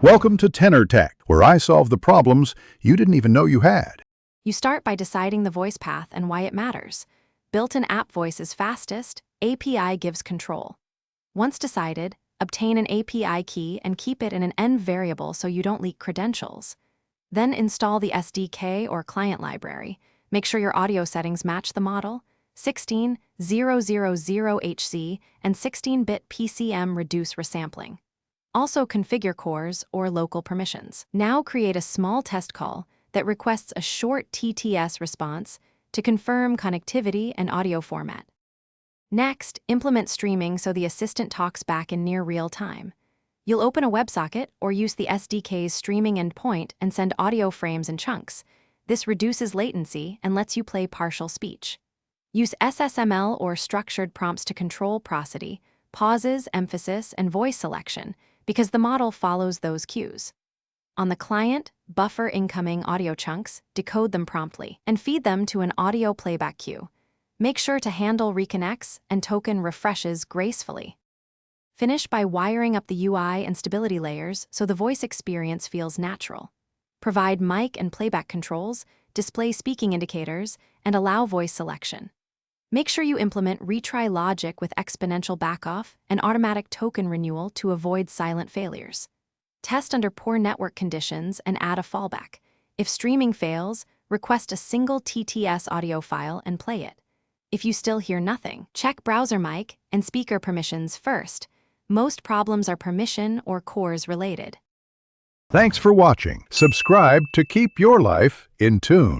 Welcome to Tenor Tech, where I solve the problems you didn't even know you had. You start by deciding the voice path and why it matters. Built-in app voice is fastest, API gives control. Once decided, obtain an API key and keep it in an env variable so you don't leak credentials. Then install the SDK or client library. Make sure your audio settings match the model. 16000HC and 16-bit PCM reduce resampling. Also configure cores or local permissions. Now create a small test call that requests a short TTS response to confirm connectivity and audio format. Next, implement streaming so the assistant talks back in near real time. You'll open a WebSocket or use the SDK's streaming endpoint and send audio frames in chunks. This reduces latency and lets you play partial speech. Use SSML or structured prompts to control prosody, pauses, emphasis, and voice selection, because the model follows those cues. On the client, buffer incoming audio chunks, decode them promptly, and feed them to an audio playback queue. Make sure to handle reconnects and token refreshes gracefully. Finish by wiring up the UI and stability layers so the voice experience feels natural. Provide mic and playback controls, display speaking indicators, and allow voice selection. Make sure you implement retry logic with exponential backoff and automatic token renewal to avoid silent failures. Test under poor network conditions and add a fallback. If streaming fails, request a single TTS audio file and play it. If you still hear nothing, check browser mic and speaker permissions first. Most problems are permission or cores related. Thanks for watching. Subscribe to keep your life in tune.